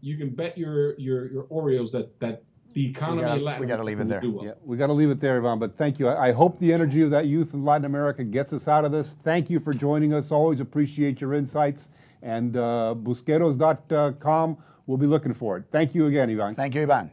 Speaker 9: you can bet your Oreos that the economy in Latin
Speaker 2: America leave it there.
Speaker 9: will do well.
Speaker 1: Yeah, we got to leave it there, Ivan, but thank you. I hope the energy of that youth in Latin America gets us out of this. Thank you for joining us. Always appreciate your insights. And busqueros.com, we'll be looking for it. Thank you again, Ivan.
Speaker 2: Thank you, Ivan.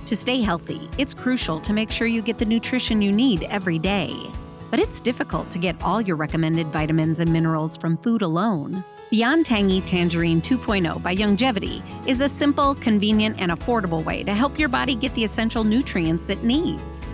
Speaker 10: To stay healthy, it's crucial to make sure you get the nutrition you need every day. But it's difficult to get all your recommended vitamins and minerals from food alone. Beyond Tangy Tangerine 2.0 by Longevity is a simple, convenient, and affordable way to help your body get the essential nutrients it needs.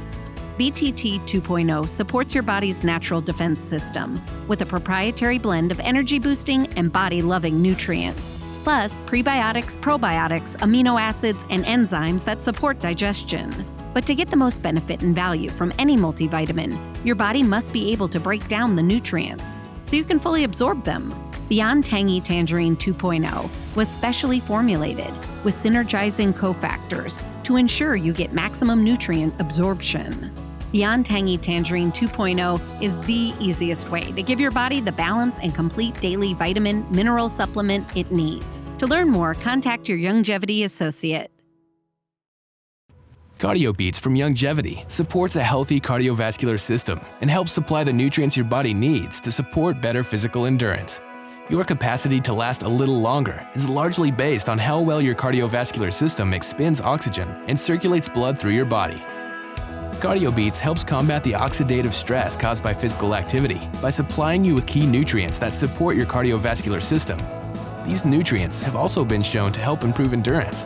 Speaker 10: BTT 2.0 supports your body's natural defense system with a proprietary blend of energy-boosting and body-loving nutrients, plus prebiotics, probiotics, amino acids, and enzymes that support digestion. But to get the most benefit and value from any multivitamin, your body must be able to break down the nutrients so you can fully absorb them. Beyond Tangy Tangerine 2.0 was specially formulated with synergizing cofactors to ensure you get maximum nutrient absorption. Beyond Tangy Tangerine 2.0 is the easiest way to give your body the balance and complete daily vitamin mineral supplement it needs. To learn more, contact your Longevity associate.
Speaker 5: Cardio Beats from Longevity supports a healthy cardiovascular system and helps supply the nutrients your body needs to support better physical endurance. Your capacity to last a little longer is largely based on how well your cardiovascular system expends oxygen and circulates blood through your body. Cardio Beats helps combat the oxidative stress caused by physical activity by supplying you with key nutrients that support your cardiovascular system. These nutrients have also been shown to help improve endurance.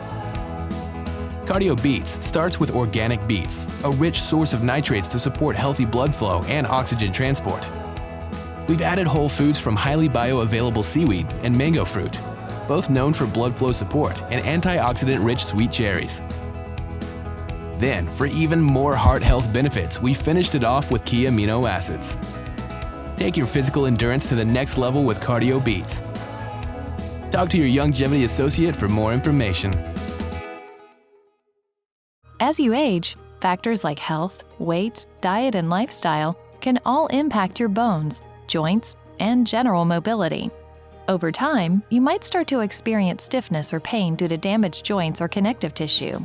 Speaker 5: Cardio Beats starts with organic beets, a rich source of nitrates to support healthy blood flow and oxygen transport. We've added whole foods from highly bioavailable seaweed and mango fruit, both known for blood flow support, and antioxidant-rich sweet cherries. Then, for even more heart health benefits, we finished it off with key amino acids. Take your physical endurance to the next level with Cardio Beats. Talk to your Longevity associate for more information.
Speaker 6: As you age, factors like health, weight, diet, and lifestyle can all impact your bones, joints, and general mobility. Over time, you might start to experience stiffness or pain due to damaged joints or connective tissue.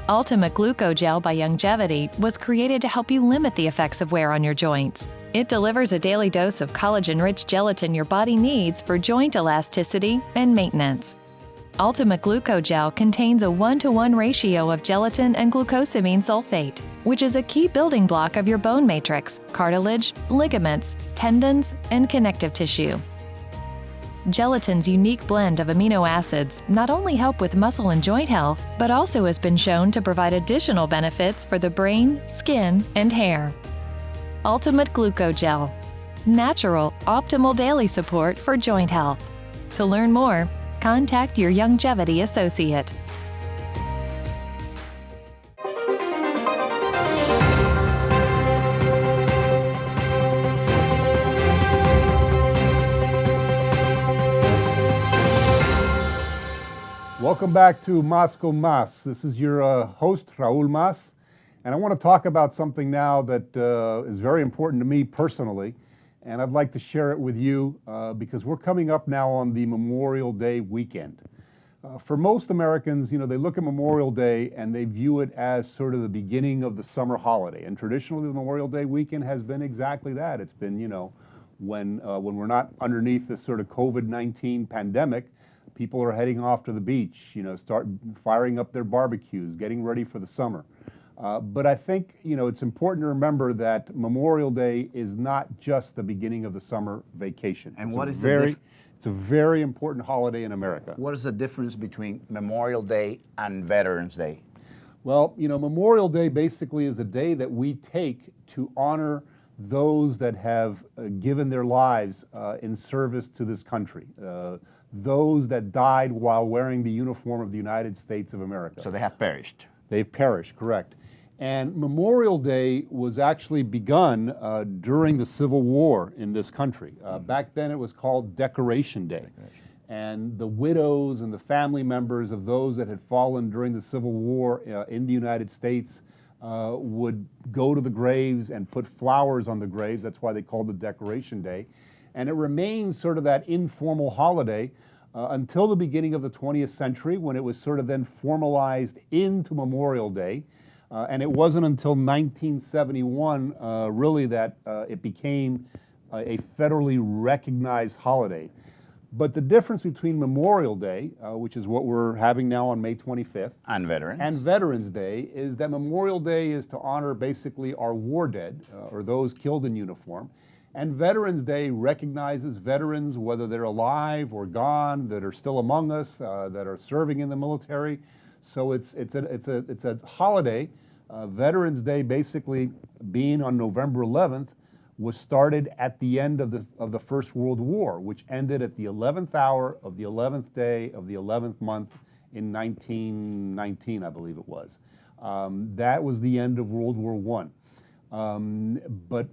Speaker 6: Ultimate Glucogel by Longevity was created to help you limit the effects of wear on your joints. It delivers a daily dose of collagen-rich gelatin your body needs for joint elasticity and maintenance. Ultimate Glucogel contains a 1-to-1 ratio of gelatin and glucosamine sulfate, which is a key building block of your bone matrix, cartilage, ligaments, tendons, and connective tissue. Gelatin's unique blend of amino acids not only help with muscle and joint health, but also has been shown to provide additional benefits for the brain, skin, and hair. Ultimate Glucogel. Natural, optimal daily support for joint health. To learn more, contact your Longevity associate.
Speaker 1: Welcome back to MÁS CON MAS. This is your host, Raúl Mas, and I want to talk about something now that is very important to me personally, and I'd like to share it with you because we're coming up now on the Memorial Day weekend. For most Americans, they look at Memorial Day and they view it as sort of the beginning of the summer holiday, and traditionally the Memorial Day weekend has been exactly that. It's been, when we're not underneath this sort of COVID-19 pandemic, people are heading off to the beach, start firing up their barbecues, getting ready for the summer. But I think, it's important to remember that Memorial Day is not just the beginning of the summer vacation.
Speaker 2: And
Speaker 1: it's
Speaker 2: what is
Speaker 1: It's a very important holiday in America.
Speaker 2: What is the difference between Memorial Day and Veterans Day?
Speaker 1: Well, you know, Memorial Day basically is a day that we take to honor those that have given their lives in service to this country, those that died while wearing the uniform of the United States of America.
Speaker 2: So they have perished.
Speaker 1: They've perished, correct. And Memorial Day was actually begun during the Civil War in this country. Back then it was called Decoration Day. And the widows and the family members of those that had fallen during the Civil War in the United States would go to the graves and put flowers on the graves. That's why they called it Decoration Day. And it remains sort of that informal holiday until the beginning of the 20th century, when it was sort of then formalized into Memorial Day. And it wasn't until 1971 really that it became a federally recognized holiday. But the difference between Memorial Day, which is what we're having now on May 25th,
Speaker 2: and
Speaker 1: Veterans Day, is that Memorial Day is to honor basically our war dead, or those killed in uniform. And Veterans Day recognizes veterans, whether they're alive or gone, that are still among us, that are serving in the military. So it's a holiday. Veterans Day basically being on November 11th was started at the end of the First World War, which ended at the 11th hour of the 11th day of the 11th month in 1919, I believe it was. That was the end of World War I. But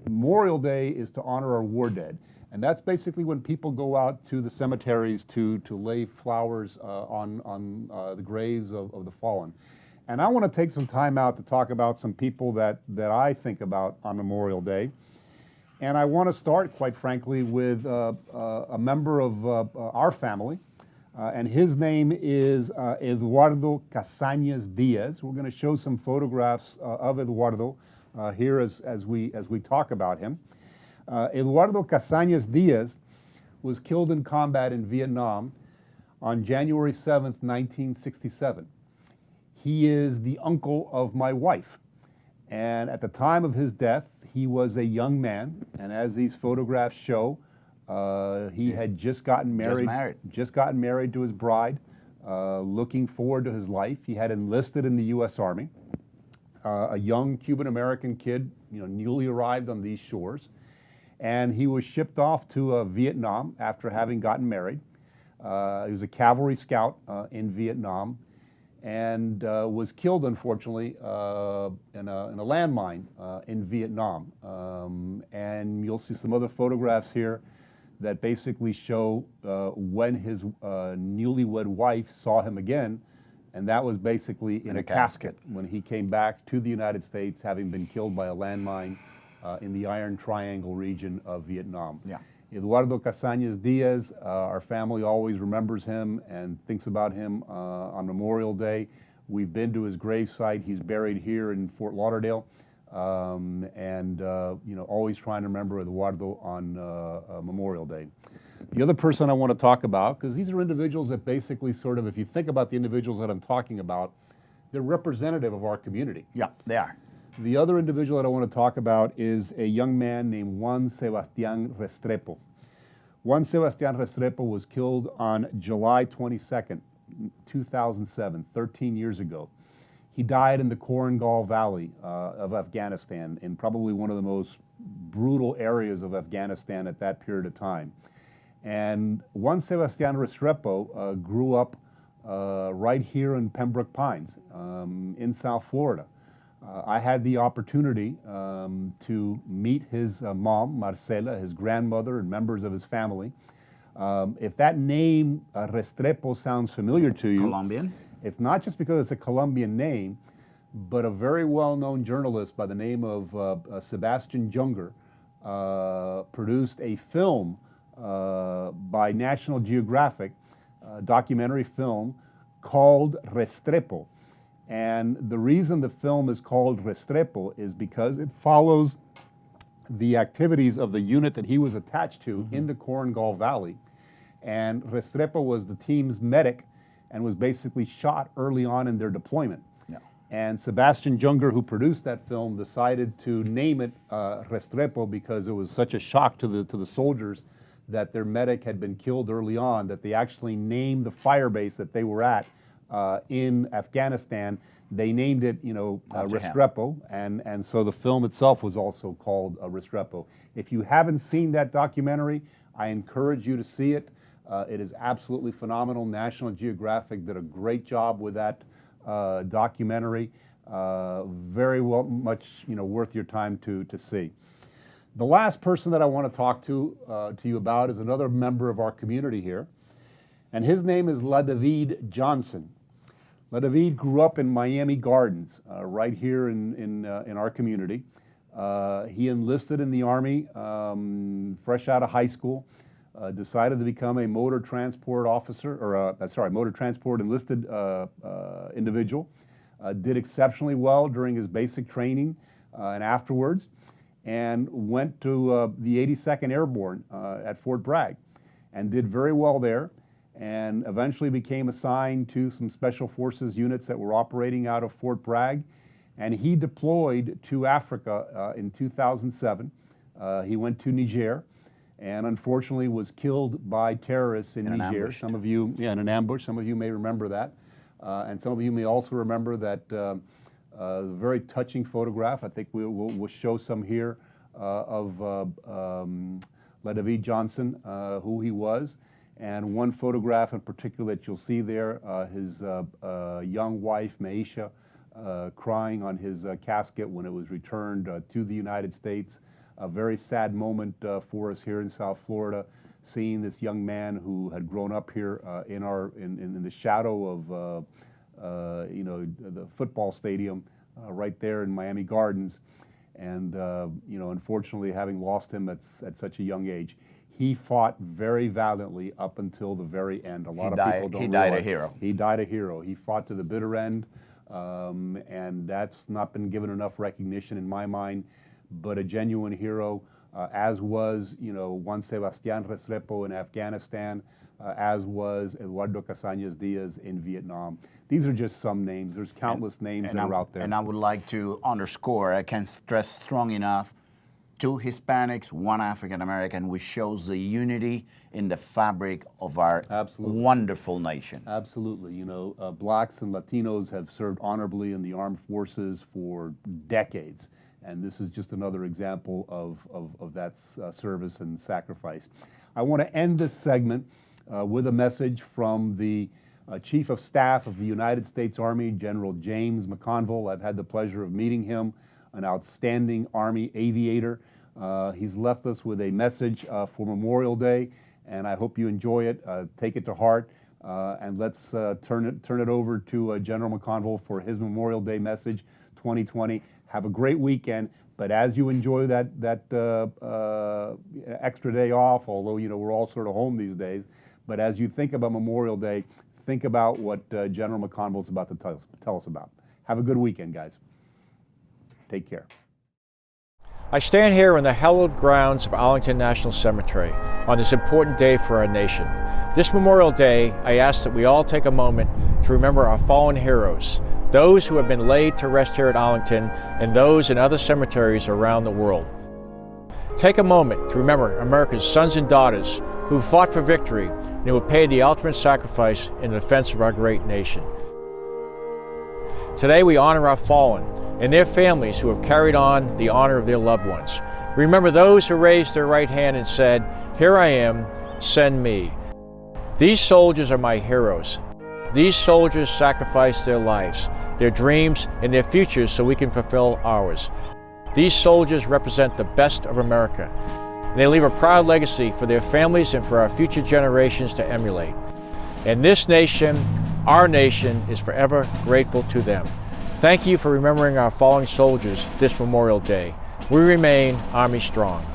Speaker 1: Memorial Day is to honor our war dead. And that's basically when people go out to the cemeteries to lay flowers on the graves of the fallen. And I want to take some time out to talk about some people that I think about on Memorial Day. And I want to start, quite frankly, with a member of our family. And his name is Eduardo Casañas Diaz. We're going to show some photographs of Eduardo here as we talk about him. Eduardo Casañas Diaz was killed in combat in Vietnam on January 7th, 1967. He is the uncle of my wife. And at the time of his death, he was a young man. And as these photographs show, he had just gotten married. Just gotten married to his bride, looking forward to his life. He had enlisted in the U.S. Army. A young Cuban-American kid, newly arrived on these shores. And he was shipped off to Vietnam after having gotten married. He was a cavalry scout in Vietnam, and was killed, unfortunately, in a landmine in Vietnam. And you'll see some other photographs here that basically show when his newlywed wife saw him again, and that was basically in a casket when he came back to the United States, having been killed by a landmine in the Iron Triangle region of Vietnam.
Speaker 2: Yeah.
Speaker 1: Eduardo Casañas Diaz, our family always remembers him and thinks about him on Memorial Day. We've been to his gravesite. He's buried here in Fort Lauderdale, always trying to remember Eduardo on Memorial Day. The other person I want to talk about, because these are individuals that basically sort of, if you think about the individuals that I'm talking about, they're representative of our community.
Speaker 2: Yeah, they are.
Speaker 1: The other individual that I want to talk about is a young man named Juan Sebastián Restrepo. Juan Sebastián Restrepo was killed on July 22nd, 2007, 13 years ago. He died in the Korengal Valley of Afghanistan, in probably one of the most brutal areas of Afghanistan at that period of time. And Juan Sebastián Restrepo grew up right here in Pembroke Pines, in South Florida. I had the opportunity to meet his mom, Marcela, his grandmother, and members of his family. If that name, Restrepo, sounds familiar to you,
Speaker 2: Colombian?
Speaker 1: It's not just because it's a Colombian name, but a very well-known journalist by the name of Sebastian Junger produced a film by National Geographic, a documentary film called Restrepo. And the reason the film is called Restrepo is because it follows the activities of the unit that he was attached to in the Korengal Valley. And Restrepo was the team's medic and was basically shot early on in their deployment.
Speaker 2: Yeah.
Speaker 1: And Sebastian Junger, who produced that film, decided to name it Restrepo because it was such a shock to the soldiers that their medic had been killed early on, that they actually named the fire base that they were at in Afghanistan. They named it, Restrepo, and so the film itself was also called Restrepo. If you haven't seen that documentary, I encourage you to see it. It is absolutely phenomenal. National Geographic did a great job with that documentary. Very much worth your time to see. The last person that I want to talk to you about is another member of our community here, and his name is David Johnson. David grew up in Miami Gardens, right here in our community. He enlisted in the Army fresh out of high school, decided to become a motor transport officer, or motor transport enlisted individual. Did exceptionally well during his basic training and afterwards, and went to the 82nd Airborne at Fort Bragg and did very well there, and eventually became assigned to some special forces units that were operating out of Fort Bragg. And he deployed to Africa in 2007. He went to Niger and unfortunately was killed by terrorists in Niger.
Speaker 2: Ambushed.
Speaker 1: Some of you, in an ambush, some of you may remember that. And some of you may also remember that very touching photograph. I think we'll show some here of David Johnson, who he was. And one photograph in particular that you'll see there, his young wife, Maisha, crying on his casket when it was returned to the United States. A very sad moment for us here in South Florida, seeing this young man who had grown up here in the shadow of the football stadium right there in Miami Gardens, and unfortunately having lost him at such a young age. He fought very valiantly up until the very end. A lot of people don't realize.
Speaker 2: He died a hero.
Speaker 1: He died a hero. He fought to the bitter end, and that's not been given enough recognition in my mind. But a genuine hero, as was Juan Sebastián Restrepo in Afghanistan, as was Eduardo Casañas Diaz in Vietnam. These are just some names. There's countless names that are out there.
Speaker 2: And I would like to underscore, I can't stress strong enough, 2 Hispanics, 1 African American, which shows the unity in the fabric of our wonderful nation.
Speaker 1: Absolutely. Blacks and Latinos have served honorably in the armed forces for decades. And this is just another example of that service and sacrifice. I want to end this segment with a message from the Chief of Staff of the United States Army, General James McConville. I've had the pleasure of meeting him, an outstanding Army aviator. He's left us with a message for Memorial Day, and I hope you enjoy it. Take it to heart, and let's turn it over to General McConville for his Memorial Day message 2020. Have a great weekend, but as you enjoy that extra day off, although we're all sort of home these days, but as you think about Memorial Day, think about what General McConville is about to tell us about. Have a good weekend, guys. Take care.
Speaker 11: I stand here in the hallowed grounds of Arlington National Cemetery on this important day for our nation. This Memorial Day, I ask that we all take a moment to remember our fallen heroes, those who have been laid to rest here at Arlington and those in other cemeteries around the world. Take a moment to remember America's sons and daughters who fought for victory and who paid the ultimate sacrifice in the defense of our great nation. Today we honor our fallen and their families who have carried on the honor of their loved ones. Remember those who raised their right hand and said, "Here I am, send me." These soldiers are my heroes. These soldiers sacrificed their lives, their dreams, and their futures so we can fulfill ours. These soldiers represent the best of America. And they leave a proud legacy for their families and for our future generations to emulate. And this nation, our nation, is forever grateful to them. Thank you for remembering our fallen soldiers this Memorial Day. We remain Army strong.